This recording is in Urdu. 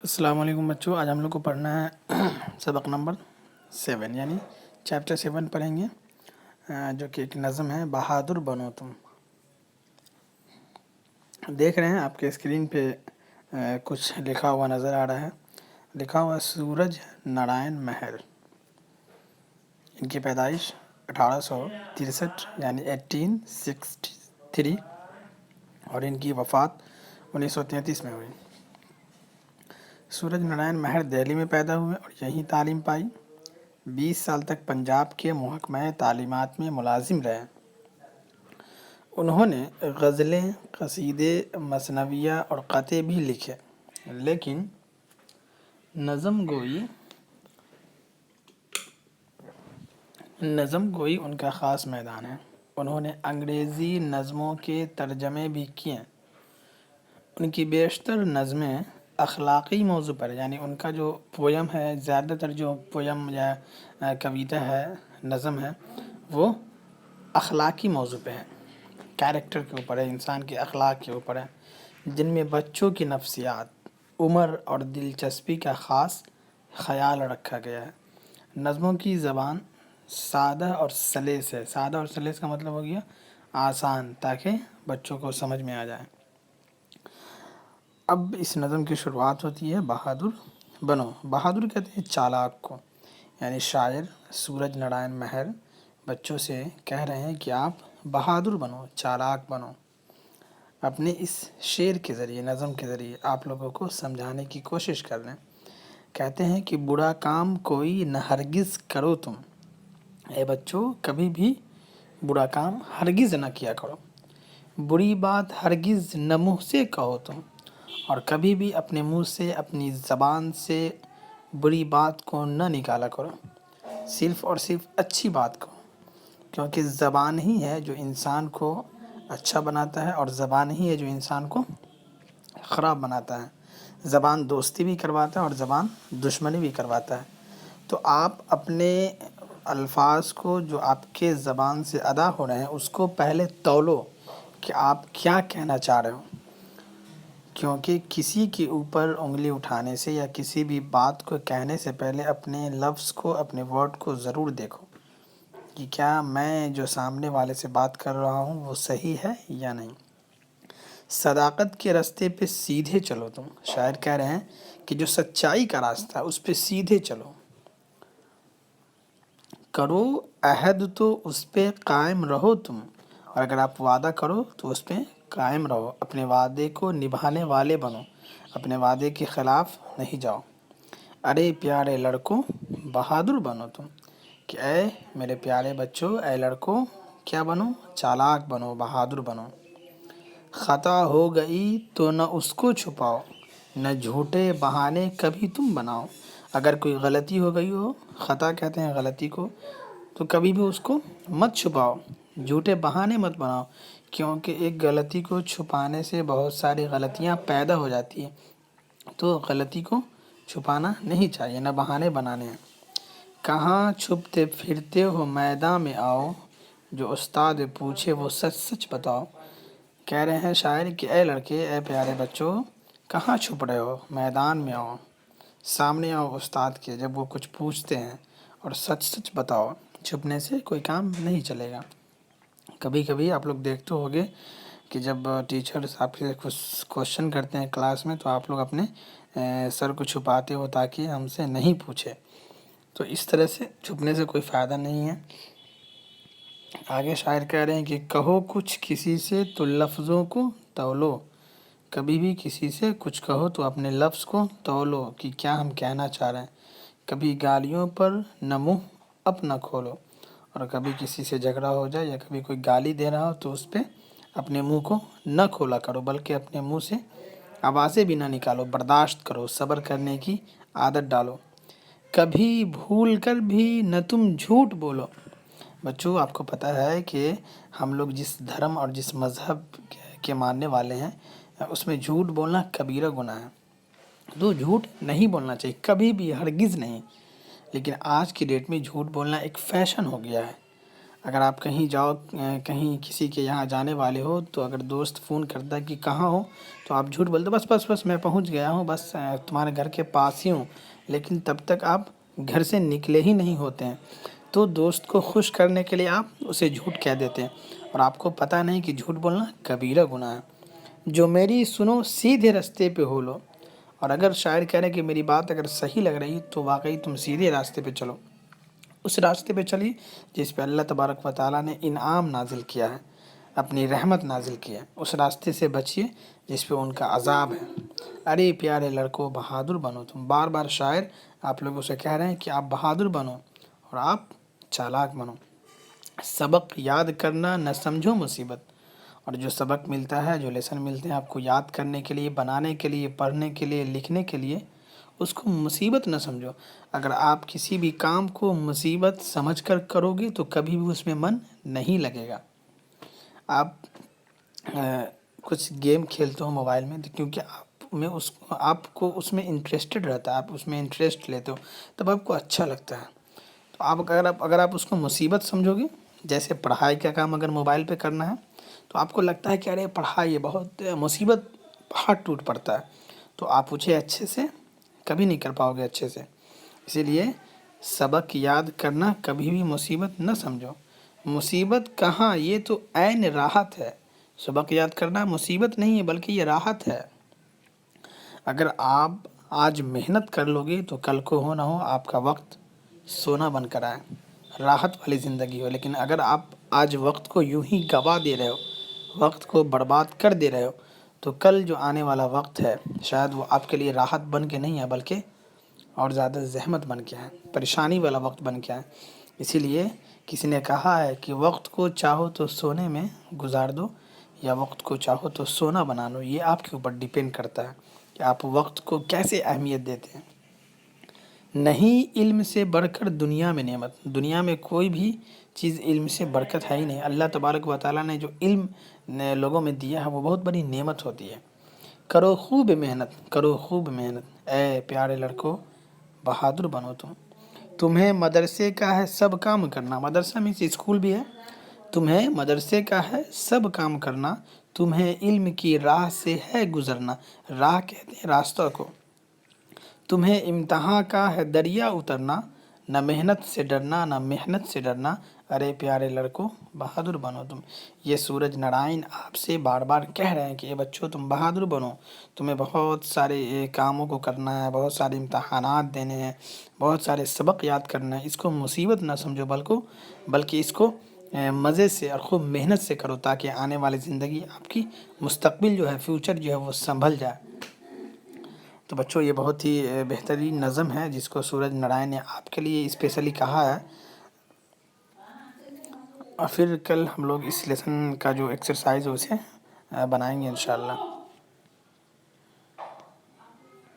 السلام علیکم بچوں، آج ہم لوگ کو پڑھنا ہے سبق نمبر 7 یعنی چیپٹر 7 پڑھیں گے، جو کہ ایک نظم ہے بہادر بنو تم۔ دیکھ رہے ہیں آپ کے اسکرین پہ کچھ لکھا ہوا نظر آ رہا ہے، لکھا ہوا سورج نارائن مہر۔ ان کی پیدائش 1863 یعنی 1863 اور ان کی وفات 1933 میں ہوئی۔ سورج نارائن مہر دہلی میں پیدا ہوئے اور یہیں تعلیم پائی۔ 20 سال تک پنجاب کے محکمہ تعلیمات میں ملازم رہے۔ انہوں نے غزلیں، قصیدے، مثنویہ اور قطعے بھی لکھے، لیکن نظم گوئی ان کا خاص میدان ہے۔ انہوں نے انگریزی نظموں کے ترجمے بھی کیے۔ ان کی بیشتر نظمیں اخلاقی موضوع پر، یعنی ان کا جو پویم ہے، زیادہ تر جو پویم یا کویتا ہے، نظم ہے، وہ اخلاقی موضوع پہ ہے، کیریکٹر کے اوپر ہے، انسان کے اخلاق کے اوپر ہے، جن میں بچوں کی نفسیات، عمر اور دلچسپی کا خاص خیال رکھا گیا ہے۔ نظموں کی زبان سادہ اور سلیس ہے۔ سادہ اور سلیس کا مطلب ہو گیا آسان، تاکہ بچوں کو سمجھ میں آ جائے۔ اب اس نظم کی شروعات ہوتی ہے بہادر بنو۔ بہادر کہتے ہیں چالاک کو، یعنی شاعر سورج نارائن مہر بچوں سے کہہ رہے ہیں کہ آپ بہادر بنو، چالاک بنو۔ اپنے اس شعر کے ذریعے، نظم کے ذریعے آپ لوگوں کو سمجھانے کی کوشش کر رہے ہیں۔ کہتے ہیں کہ برا کام کوئی نہ ہرگز کرو تم۔ اے بچوں، کبھی بھی برا کام ہرگز نہ کیا کرو۔ بری بات ہرگز نہ منہ سے کہو تم، اور کبھی بھی اپنے منہ سے، اپنی زبان سے بری بات کو نہ نکالا کرو، صرف اور صرف اچھی بات کہو، کیونکہ زبان ہی ہے جو انسان کو اچھا بناتا ہے، اور زبان ہی ہے جو انسان کو خراب بناتا ہے۔ زبان دوستی بھی کرواتا ہے اور زبان دشمنی بھی کرواتا ہے۔ تو آپ اپنے الفاظ کو جو آپ کے زبان سے ادا ہو رہے ہیں، اس کو پہلے تولو کہ آپ کیا کہنا چاہ رہے ہو، کیونکہ کسی کے اوپر انگلی اٹھانے سے یا کسی بھی بات کو کہنے سے پہلے اپنے لفظ کو، اپنے ورڈ کو ضرور دیکھو کہ کیا میں جو سامنے والے سے بات کر رہا ہوں وہ صحیح ہے یا نہیں۔ صداقت کے راستے پہ سیدھے چلو تم۔ شاعر کہہ رہے ہیں کہ جو سچائی کا راستہ ہے اس پہ سیدھے چلو۔ کرو عہد تو اس پہ قائم رہو تم، اور اگر آپ وعدہ کرو تو اس پہ قائم رہو، اپنے وعدے کو نبھانے والے بنو، اپنے وعدے کے خلاف نہیں جاؤ۔ ارے پیارے لڑکوں، بہادر بنو تم، کہ اے میرے پیارے بچوں، اے لڑکوں کیا بنو؟ چالاک بنو، بہادر بنو۔ خطا ہو گئی تو نہ اس کو چھپاؤ، نہ جھوٹے بہانے کبھی تم بناؤ۔ اگر کوئی غلطی ہو گئی ہو، خطا کہتے ہیں غلطی کو، تو کبھی بھی اس کو مت چھپاؤ، جھوٹے بہانے مت بناؤ، کیونکہ ایک غلطی کو چھپانے سے بہت ساری غلطیاں پیدا ہو جاتی ہیں۔ تو غلطی کو چھپانا نہیں چاہیے، نہ بہانے بنانے ہیں۔ کہاں چھپتے پھرتے ہو میدان میں آؤ، جو استاد پوچھے وہ سچ سچ بتاؤ۔ کہہ رہے ہیں شاعر کہ اے لڑکے، اے پیارے بچوں، کہاں چھپ رہے ہو؟ میدان میں آؤ، سامنے آؤ استاد کے جب وہ کچھ پوچھتے ہیں، اور سچ سچ بتاؤ۔ چھپنے سے کوئی کام نہیں چلے گا۔ کبھی کبھی آپ لوگ دیکھتے ہوگے کہ جب ٹیچرز آپ سے کچھ کوشچن کرتے ہیں کلاس میں، تو آپ لوگ اپنے سر کو چھپاتے ہو تاکہ ہم سے نہیں پوچھے۔ تو اس طرح سے چھپنے سے کوئی فائدہ نہیں ہے۔ آگے شاعر کہہ رہے ہیں کہ کہو کچھ کسی سے تو لفظوں کو تولو۔ کبھی بھی کسی سے کچھ کہو تو اپنے لفظ کو تولو کہ کیا ہم کہنا چاہ رہے ہیں۔ کبھی گالیوں پر نہ منہ اپنا کھولو، اور کبھی کسی سے جھگڑا ہو جائے یا کبھی کوئی گالی دے رہا ہو تو اس پہ اپنے منہ کو نہ کھولا کرو، بلکہ اپنے منہ سے آوازیں بھی نہ نکالو، برداشت کرو، صبر کرنے کی عادت ڈالو۔ کبھی بھول کر بھی نہ تم جھوٹ بولو۔ بچوں، آپ کو پتہ ہے کہ ہم لوگ جس دھرم اور جس مذہب کے ماننے والے ہیں، اس میں جھوٹ بولنا کبیرہ گناہ ہے۔ تو جھوٹ نہیں بولنا چاہیے، کبھی بھی، ہرگز نہیں۔ لیکن آج کی ڈیٹ میں جھوٹ بولنا ایک فیشن ہو گیا ہے۔ اگر آپ کہیں جاؤ، کہیں کسی کے یہاں جانے والے ہو، تو اگر دوست فون کرتا ہے کہ کہاں ہو، تو آپ جھوٹ بول دو، بس بس بس میں پہنچ گیا ہوں، بس تمہارے گھر کے پاس ہی ہوں، لیکن تب تک آپ گھر سے نکلے ہی نہیں ہوتے ہیں۔ تو دوست کو خوش کرنے کے لیے آپ اسے جھوٹ کہہ دیتے ہیں، اور آپ کو پتہ نہیں کہ جھوٹ بولنا کبیرہ گناہ ہے۔ جو میری سنو سیدھے راستے پہ ہو لو، اور اگر شاعر کہہ رہے ہیں کہ میری بات اگر صحیح لگ رہی تو واقعی تم سیدھے راستے پہ چلو، اس راستے پہ چلیے جس پہ اللہ تبارک و تعالیٰ نے انعام نازل کیا ہے، اپنی رحمت نازل کیا ہے۔ اس راستے سے بچیے جس پہ ان کا عذاب ہے۔ ارے پیارے لڑکوں، بہادر بنو تم۔ بار بار شاعر آپ لوگوں سے کہہ رہے ہیں کہ آپ بہادر بنو اور آپ چالاک بنو۔ سبق یاد کرنا نہ سمجھو مصیبت، اور جو سبق ملتا ہے، جو لیسن ملتے ہیں آپ کو یاد کرنے کے لیے، بنانے کے لیے، پڑھنے کے لیے، لکھنے کے لیے، اس کو مصیبت نہ سمجھو۔ اگر آپ کسی بھی کام کو مصیبت سمجھ کر کرو گے تو کبھی بھی اس میں من نہیں لگے گا۔ آپ کچھ گیم کھیلتے ہو موبائل میں، کیونکہ آپ کو اس میں انٹرسٹڈ رہتا ہے، آپ اس میں انٹرسٹ لیتے ہو، تب آپ کو اچھا لگتا ہے۔ تو اگر آپ اس کو مصیبت سمجھو گے، جیسے پڑھائی کا کام اگر موبائل پہ کرنا ہے، تو آپ کو لگتا ہے کہ ارے پڑھائی ہے بہت مصیبت، پہاڑ ٹوٹ پڑتا ہے، تو آپ اسے اچھے سے کبھی نہیں کر پاؤ گے اچھے سے۔ اسی لیے سبق یاد کرنا کبھی بھی مصیبت نہ سمجھو۔ مصیبت کہاں، یہ تو عین راحت ہے۔ سبق یاد کرنا مصیبت نہیں ہے بلکہ یہ راحت ہے۔ اگر آپ آج محنت کر لو گے تو کل کو ہو نہ ہو آپ کا وقت سونا بن کر آئے، راحت والی زندگی ہو۔ لیکن اگر آپ آج وقت کو یوں ہی گوا دے رہے ہو، وقت کو برباد کر دے رہے ہو، تو کل جو آنے والا وقت ہے شاید وہ آپ کے لیے راحت بن کے نہیں ہے بلکہ اور زیادہ زحمت بن کے ہے، پریشانی والا وقت بن کے ہے۔ اسی لیے کسی نے کہا ہے کہ وقت کو چاہو تو سونے میں گزار دو، یا وقت کو چاہو تو سونا بنا لو۔ یہ آپ کے اوپر ڈیپینڈ کرتا ہے کہ آپ وقت کو کیسے اہمیت دیتے ہیں۔ نہیں علم سے بڑھ کر دنیا میں نعمت، دنیا میں کوئی بھی چیز علم سے برکت ہے ہی نہیں۔ اللہ تبارک و تعالیٰ نے جو علم لوگوں میں دیا ہے وہ بہت بڑی نعمت ہوتی ہے۔ کرو خوب محنت، کرو خوب محنت، اے پیارے لڑکوں بہادر بنو تم۔ تمہیں مدرسے کا ہے سب کام کرنا، مدرسہ میں اسکول بھی ہے، تمہیں مدرسے کا ہے سب کام کرنا، تمہیں علم کی راہ سے ہے گزرنا، راہ کہتے ہیں راستہ کو۔ تمہیں امتحان کا ہے دریا اترنا، نہ محنت سے ڈرنا نہ محنت سے ڈرنا، ارے پیارے لڑکوں بہادر بنو تم۔ یہ سورج نارائن آپ سے بار بار کہہ رہے ہیں کہ اے بچوں تم بہادر بنو، تمہیں بہت سارے کاموں کو کرنا ہے، بہت سارے امتحانات دینے ہیں، بہت سارے سبق یاد کرنا ہے۔ اس کو مصیبت نہ سمجھو بلکہ اس کو مزے سے اور خوب محنت سے کرو، تاکہ آنے والی زندگی آپ کی مستقبل جو ہے، فیوچر جو ہے وہ سنبھل جائے۔ تو بچوں یہ بہت ہی بہترین نظم ہے جس کو سورج نارائن نے آپ کے لیے اسپیشلی کہا ہے۔ اور پھر کل ہم لوگ اس لیسن کا جو ایکسرسائز ہے اسے بنائیں گے انشاءاللہ۔